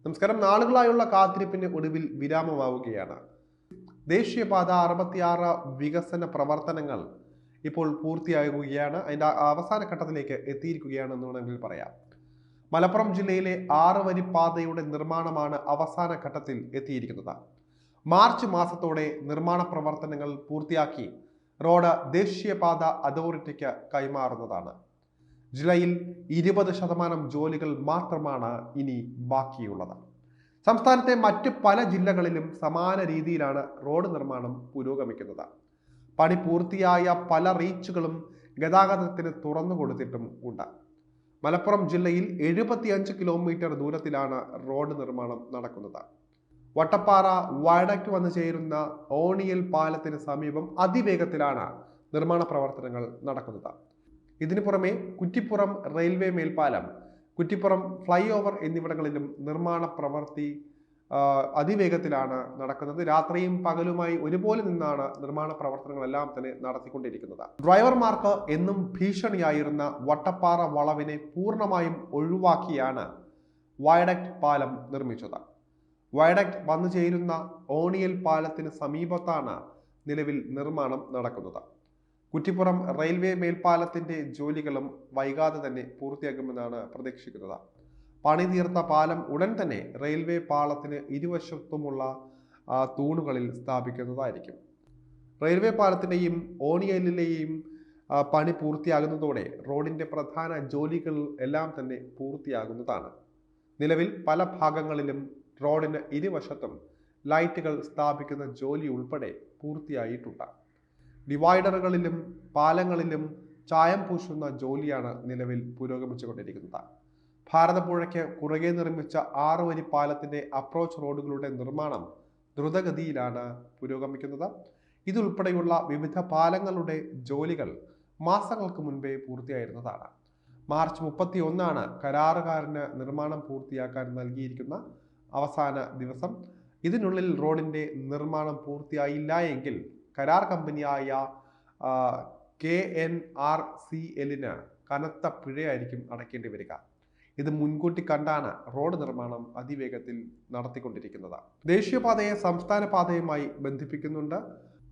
നമസ്കാരം. നാളുകളായുള്ള കാത്തിരിപ്പിന് ഒടുവിൽ വിരാമമാവുകയാണ്. ദേശീയപാത 66 വികസന പ്രവർത്തനങ്ങൾ ഇപ്പോൾ പൂർത്തിയാകുകയാണ്. അതിൻ്റെ അവസാന ഘട്ടത്തിലേക്ക് എത്തിയിരിക്കുകയാണെന്ന് വേണമെങ്കിൽ പറയാം. മലപ്പുറം ജില്ലയിലെ 6 വരി പാതയുടെ നിർമ്മാണമാണ് അവസാന ഘട്ടത്തിൽ എത്തിയിരിക്കുന്നത്. മാർച്ച് മാസത്തോടെ നിർമ്മാണ പ്രവർത്തനങ്ങൾ പൂർത്തിയാക്കി റോഡ് ദേശീയപാത അതോറിറ്റിക്ക് കൈമാറുന്നതാണ്. ജില്ലയിൽ 20% ജോലികൾ മാത്രമാണ് ഇനി ബാക്കിയുള്ളത്. സംസ്ഥാനത്തെ മറ്റ് പല ജില്ലകളിലും സമാന രീതിയിലാണ് റോഡ് നിർമ്മാണം പുരോഗമിക്കുന്നത്. പണി പൂർത്തിയായ പല റീച്ചുകളും ഗതാഗതത്തിന് തുറന്നു കൊടുത്തിട്ടും ഉണ്ട്. മലപ്പുറം ജില്ലയിൽ 75 കിലോമീറ്റർ ദൂരത്തിലാണ് റോഡ് നിർമ്മാണം നടക്കുന്നത്. വട്ടപ്പാറ വയഡക്ട് വന്നു ചേരുന്ന ഓണിയൽ പാലത്തിന് സമീപം അതിവേഗത്തിലാണ് നിർമ്മാണ പ്രവർത്തനങ്ങൾ നടക്കുന്നത്. ഇതിനു പുറമെ കുറ്റിപ്പുറം റെയിൽവേ മേൽപ്പാലം, കുറ്റിപ്പുറം ഫ്ലൈ ഓവർ എന്നിവിടങ്ങളിലും നിർമ്മാണ പ്രവൃത്തി അതിവേഗത്തിലാണ് നടക്കുന്നത്. രാത്രിയും പകലുമായി ഒരുപോലെ നിന്നാണ് നിർമ്മാണ പ്രവർത്തനങ്ങളെല്ലാം തന്നെ നടത്തിക്കൊണ്ടിരിക്കുന്നത്. ഡ്രൈവർമാർക്ക് എന്നും ഭീഷണിയായിരുന്ന വട്ടപ്പാറ വളവിനെ പൂർണ്ണമായും ഒഴിവാക്കിയാണ് വയഡക്ട് പാലം നിർമ്മിച്ചത്. വയഡക്ട് വന്നു ചേരുന്ന ഓണിയൽ പാലത്തിന് സമീപത്താണ് നിലവിൽ നിർമ്മാണം നടക്കുന്നത്. കുറ്റിപ്പുറം റെയിൽവേ മേൽപ്പാലത്തിന്റെ ജോലികളും വൈകാതെ തന്നെ പൂർത്തിയാക്കുമെന്നാണ് പ്രതീക്ഷിക്കുന്നത്. പണി തീർത്ത പാലം ഉടൻ തന്നെ റെയിൽവേ പാളത്തിന് ഇരുവശത്തുമുള്ള തൂണുകളിൽ സ്ഥാപിക്കുന്നതായിരിക്കും. റെയിൽവേ പാലത്തിന്റെയും ഓണിയലിലെയും പണി പൂർത്തിയാകുന്നതോടെ റോഡിന്റെ പ്രധാന ജോലികൾ എല്ലാം തന്നെ പൂർത്തിയാകുന്നതാണ്. നിലവിൽ പല ഭാഗങ്ങളിലും റോഡിന് ഇരുവശത്തും ലൈറ്റുകൾ സ്ഥാപിക്കുന്ന ജോലി ഉൾപ്പെടെ പൂർത്തിയായിട്ടുണ്ട്. ഡിവൈഡറുകളിലും പാലങ്ങളിലും ചായം പൂശുന്ന ജോലിയാണ് നിലവിൽ പുരോഗമിച്ചുകൊണ്ടിരിക്കുന്നത്. ഭാരതപ്പുഴയ്ക്ക് കുറുകെ നിർമ്മിച്ച 6 വരി പാലത്തിന്റെ അപ്രോച്ച് റോഡുകളുടെ നിർമ്മാണം ദ്രുതഗതിയിലാണ് പുരോഗമിക്കുന്നത്. ഇതുൾപ്പെടെയുള്ള വിവിധ പാലങ്ങളുടെ ജോലികൾ മാസങ്ങൾക്ക് മുൻപേ പൂർത്തിയായിരുന്നതാണ്. മാർച്ച് 31 കരാറുകാരന് നിർമ്മാണം പൂർത്തിയാക്കാൻ നൽകിയിരിക്കുന്ന അവസാന ദിവസം. ഇതിനുള്ളിൽ റോഡിന്റെ നിർമ്മാണം പൂർത്തിയായില്ല എങ്കിൽ കരാർ കമ്പനിയായ KNRCL കനത്ത പിഴയായിരിക്കും അടയ്ക്കേണ്ടി വരിക. ഇത് മുൻകൂട്ടി കണ്ടാണ് റോഡ് നിർമ്മാണം അതിവേഗത്തിൽ നടത്തിക്കൊണ്ടിരിക്കുന്നത്. ദേശീയപാതയെ സംസ്ഥാന പാതയുമായി ബന്ധിപ്പിക്കുന്നുണ്ട്.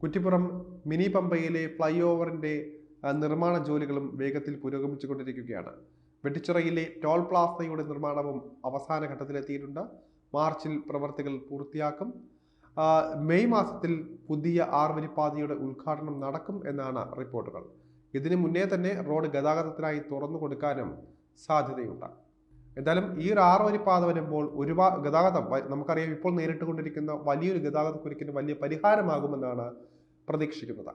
കുറ്റിപ്പുറം മിനി പമ്പയിലെ ഫ്ലൈ ഓവറിന്റെ നിർമ്മാണ ജോലികളും വേഗത്തിൽ പുരോഗമിച്ചുകൊണ്ടിരിക്കുകയാണ്. വെട്ടിച്ചിറയിലെ ടോൾ പ്ലാസയുടെ നിർമ്മാണവും അവസാന ഘട്ടത്തിലെത്തിയിട്ടുണ്ട്. മാർച്ചിൽ പ്രവർത്തികൾ പൂർത്തിയാക്കും. മെയ് മാസത്തിൽ പുതിയ 6 വരി പാതയുടെ ഉദ്ഘാടനം നടക്കും എന്നാണ് റിപ്പോർട്ടുകൾ. ഇതിനു മുന്നേ തന്നെ റോഡ് ഗതാഗതത്തിനായി തുറന്നു കൊടുക്കാനും സാധ്യതയുണ്ട്. എന്തായാലും ഈ 6 വരി പാത വരുമ്പോൾ ഒരുപാട് ഗതാഗതം നമുക്കറിയാം, ഇപ്പോൾ നേരിട്ട് കൊണ്ടിരിക്കുന്ന വലിയൊരു ഗതാഗത കുരുക്കിന് വലിയ പരിഹാരമാകുമെന്നാണ് പ്രതീക്ഷിക്കുന്നത്.